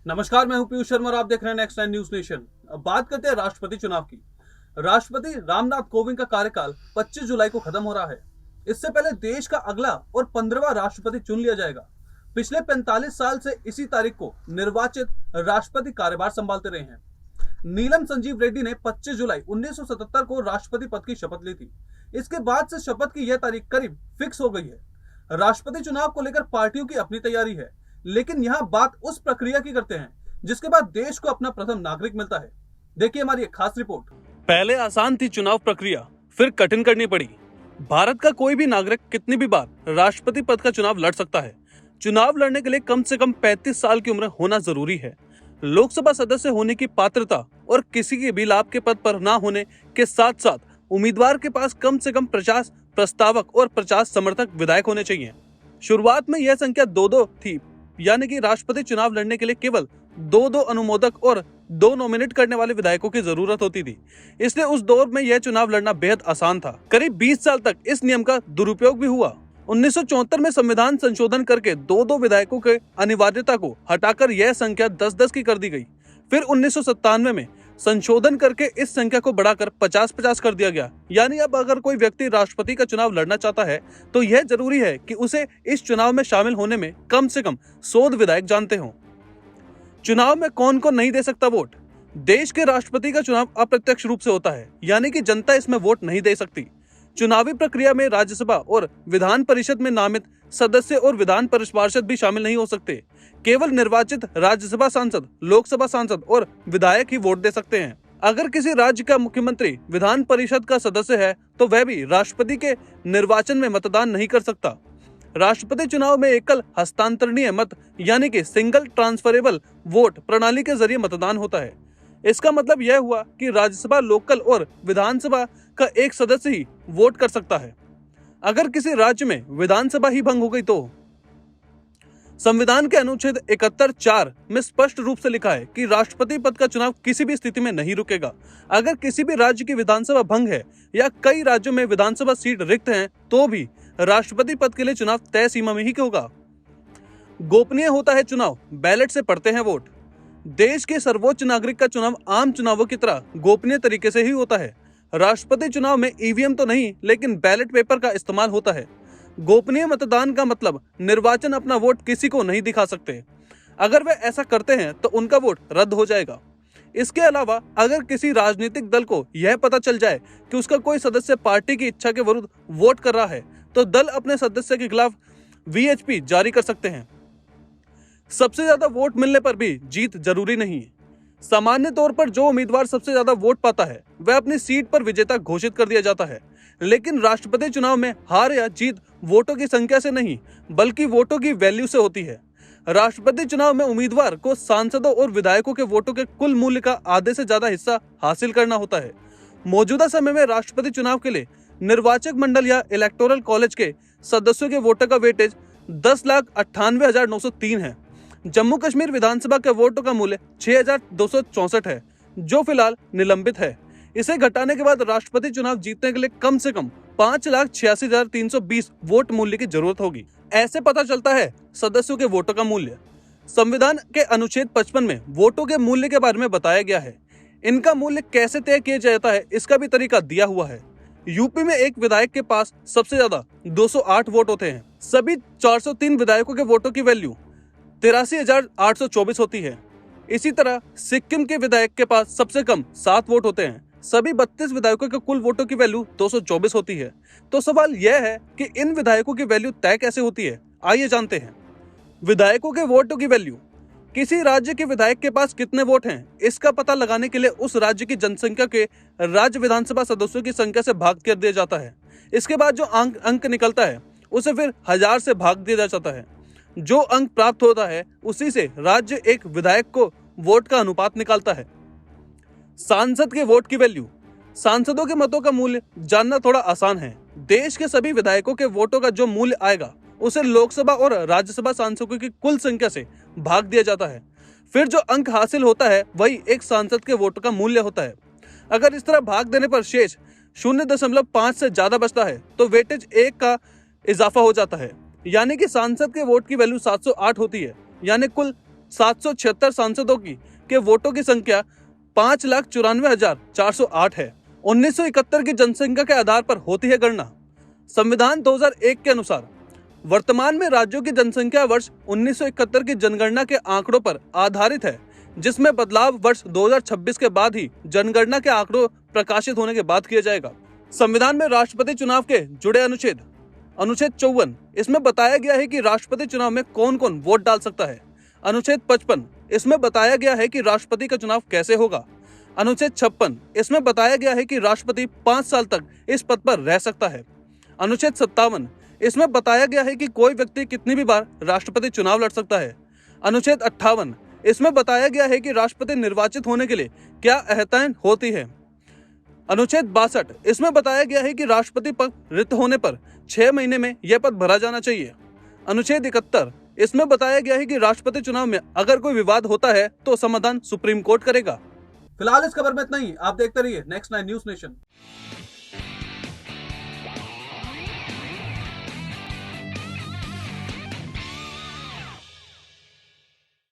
नमस्कार, मैं हूं पीयूष शर्मा और आप देख रहे हैं नेक्स्ट 9 न्यूज नेशन। अब बात करते हैं राष्ट्रपति चुनाव की। राष्ट्रपति रामनाथ कोविंद का कार्यकाल 25 जुलाई को खत्म हो रहा है। इससे पहले देश का अगला और 15वां राष्ट्रपति चुन लिया जाएगा। पिछले 45 साल से इसी तारीख को निर्वाचित राष्ट्रपति कार्यभार संभालते रहे हैं। नीलम संजीव रेड्डी ने 25 जुलाई 1977 को राष्ट्रपति पद की शपथ ली थी। इसके बाद से शपथ की यह तारीख करीब फिक्स हो गई है। राष्ट्रपति चुनाव को लेकर पार्टियों की अपनी तैयारी है, लेकिन यहाँ बात उस प्रक्रिया की करते हैं जिसके बाद देश को अपना प्रथम नागरिक मिलता है। देखिए हमारी एक खास रिपोर्ट। पहले आसान थी चुनाव प्रक्रिया, फिर कठिन करनी पड़ी। भारत का कोई भी नागरिक कितनी भी बार राष्ट्रपति पद का चुनाव लड़ सकता है। चुनाव लड़ने के लिए कम से कम 35 साल की उम्र होना जरूरी है। लोकसभा सदस्य होने की पात्रता और किसी के भी लाभ के पद पर न होने के साथ साथ उम्मीदवार के पास कम से कम 50 प्रस्तावक और 50 समर्थक विधायक होने चाहिए। शुरुआत में यह संख्या 2-2 थी, यानी कि राष्ट्रपति चुनाव लड़ने के लिए केवल 2-2 अनुमोदक और 2 नॉमिनेट करने वाले विधायकों की जरूरत होती थी। इसलिए उस दौर में यह चुनाव लड़ना बेहद आसान था। करीब 20 साल तक इस नियम का दुरुपयोग भी हुआ। 1974 में संविधान संशोधन करके 2-2 विधायकों के अनिवार्यता को हटाकर यह संख्या 10-10 की कर दी गई। फिर 1997 में संशोधन करके इस संख्या को बढ़ाकर 50-50 कर दिया गया। यानी अब अगर कोई व्यक्ति राष्ट्रपति का चुनाव लड़ना चाहता है तो यह जरूरी है कि उसे इस चुनाव में शामिल होने में कम से कम 100 विधायक जानते हों। चुनाव में कौन कौन नहीं दे सकता वोट? देश के राष्ट्रपति का चुनाव अप्रत्यक्ष रूप से होता है, यानी कि जनता इसमें वोट नहीं दे सकती। चुनावी प्रक्रिया में राज्यसभा और विधान परिषद में नामित सदस्य और विधान पार्षद भी शामिल नहीं हो सकते। केवल निर्वाचित राज्यसभा सांसद, लोकसभा सांसद और विधायक ही वोट दे सकते हैं। अगर किसी राज्य का मुख्यमंत्री विधान परिषद का सदस्य है तो वह भी राष्ट्रपति के निर्वाचन में मतदान नहीं कर सकता। राष्ट्रपति चुनाव में एकल हस्तांतरणीय मत यानी कि सिंगल ट्रांसफरेबल वोट प्रणाली के जरिए मतदान होता है। इसका मतलब यह हुआ कि राज्यसभा, लोकल और विधानसभा का एक सदस्य ही वोट कर सकता है। अगर किसी राज्य में विधानसभा ही भंग हो गई तो संविधान के अनुच्छेद 71(4) में स्पष्ट रूप से लिखा है कि राष्ट्रपति पद का चुनाव किसी भी स्थिति में नहीं रुकेगा। अगर किसी भी राज्य की विधानसभा भंग है या कई राज्यों में विधानसभा सीट रिक्त हैं तो भी राष्ट्रपति पद के लिए चुनाव तय सीमा में ही होगा। गोपनीय होता है चुनाव, बैलेट से पड़ते हैं वोट। देश के सर्वोच्च नागरिक का चुनाव आम चुनावों की तरह गोपनीय तरीके से ही होता है। राष्ट्रपति चुनाव में ईवीएम तो नहीं, लेकिन बैलेट पेपर का इस्तेमाल होता है। गोपनीय मतदान का मतलब निर्वाचन अपना वोट किसी को नहीं दिखा सकते। अगर वे ऐसा करते हैं तो उनका वोट रद्द हो जाएगा। इसके अलावा अगर किसी राजनीतिक दल को यह पता चल जाए कि उसका कोई सदस्य पार्टी की इच्छा के विरुद्ध वोट कर रहा है तो दल अपने सदस्य के खिलाफ वीएचपी जारी कर सकते हैं। सबसे ज्यादा वोट मिलने पर भी जीत जरूरी नहीं है। सामान्य तौर पर जो उम्मीदवार सबसे ज्यादा वोट पाता है वह अपनी सीट पर विजेता घोषित कर दिया जाता है। लेकिन राष्ट्रपति चुनाव में हार या जीत वोटों की संख्या से नहीं बल्कि वोटों की वैल्यू से होती है। राष्ट्रपति चुनाव में उम्मीदवार को सांसदों और विधायकों के वोटों के कुल मूल्य का आधे से ज्यादा हिस्सा हासिल करना होता है। मौजूदा समय में राष्ट्रपति चुनाव के लिए निर्वाचक मंडल या इलेक्टोरल कॉलेज के सदस्यों के वोटों का वेटेज 10,98,903 है। जम्मू कश्मीर विधानसभा के वोटों का मूल्य 6,264 है, जो फिलहाल निलंबित है। इसे घटाने के बाद राष्ट्रपति चुनाव जीतने के लिए कम से कम 5,86,320 वोट मूल्य की जरूरत होगी। ऐसे पता चलता है सदस्यों के वोटों का मूल्य। संविधान के अनुच्छेद 55 में वोटों के मूल्य के बारे में बताया गया है। इनका मूल्य कैसे तय किया जाता है इसका भी तरीका दिया हुआ है। यूपी में एक विधायक के पास सबसे ज्यादा 208 वोट होते हैं। सभी 403 विधायकों के वोटों की वैल्यू 83,824 होती है। इसी तरह सिक्किम के विधायक के पास सबसे कम 7 वोट होते हैं। सभी 32 विधायकों के कुल वोटों की वैल्यू 224 होती है। तो सवाल यह है कि इन विधायकों की वैल्यू तय कैसे होती है? आइए जानते हैं। विधायकों के वोटों की वैल्यू। किसी राज्य के विधायक के पास कितने वोट हैं इसका पता लगाने के लिए उस राज्य की जनसंख्या के राज्य विधानसभा सदस्यों की संख्या से भाग कर दिया जाता है। इसके बाद जो अंक निकलता है उसे फिर 1000 से भाग दिया जाता है। जो अंक प्राप्त होता है उसी से राज्य एक विधायक को वोट का अनुपात निकालता है। सांसद के वोट की वैल्यू। सांसदों के मतों का मूल्य जानना थोड़ा आसान है। देश के सभी विधायकों के वोटों का जो मूल्य आएगा उसे लोकसभा और राज्यसभा सांसदों की कुल संख्या से भाग दिया जाता है। फिर जो अंक हासिल होता है वही एक सांसद के वोटों का मूल्य होता है। अगर इस तरह भाग देने पर शेष 0.5 से ज्यादा बचता है तो वेटेज 1 का इजाफा हो जाता है। यानी कि सांसद के वोट की वैल्यू 708 होती है, यानी कुल 776 सांसदों के वोटों की संख्या 5,94,408 है। 1971 की जनसंख्या के आधार पर होती है गणना। संविधान 2001 के अनुसार वर्तमान में राज्यों की जनसंख्या वर्ष 1971 की जनगणना के आंकड़ों पर आधारित है, जिसमें बदलाव वर्ष 2026 के बाद ही जनगणना के आंकड़ों प्रकाशित होने के बाद किया जाएगा। संविधान में राष्ट्रपति चुनाव के जुड़े अनुच्छेद 54, इसमें बताया गया है कि राष्ट्रपति चुनाव में कौन कौन वोट डाल सकता है। अनुच्छेद 55, इसमें बताया गया है कि राष्ट्रपति का चुनाव कैसे होगा। अनुच्छेद 56, इसमें बताया गया है कि राष्ट्रपति 5 साल तक इस पद पर रह सकता है। अनुच्छेद 57, इसमें बताया गया है कि कोई व्यक्ति कितनी भी बार राष्ट्रपति चुनाव लड़ सकता है। अनुच्छेद 58, इसमें बताया गया है कि राष्ट्रपति निर्वाचित होने के लिए क्या अहर्ताएं होती है। अनुच्छेद 62, इसमें बताया गया है कि राष्ट्रपति पद रिक्त होने पर 6 महीने में यह पद भरा जाना चाहिए। अनुच्छेद 71, इसमें बताया गया है कि राष्ट्रपति चुनाव में अगर कोई विवाद होता है तो समाधान सुप्रीम कोर्ट करेगा। फिलहाल इस खबर में इतना ही। आप देखते रहिए नेक्स्ट 9 न्यूज नेशन।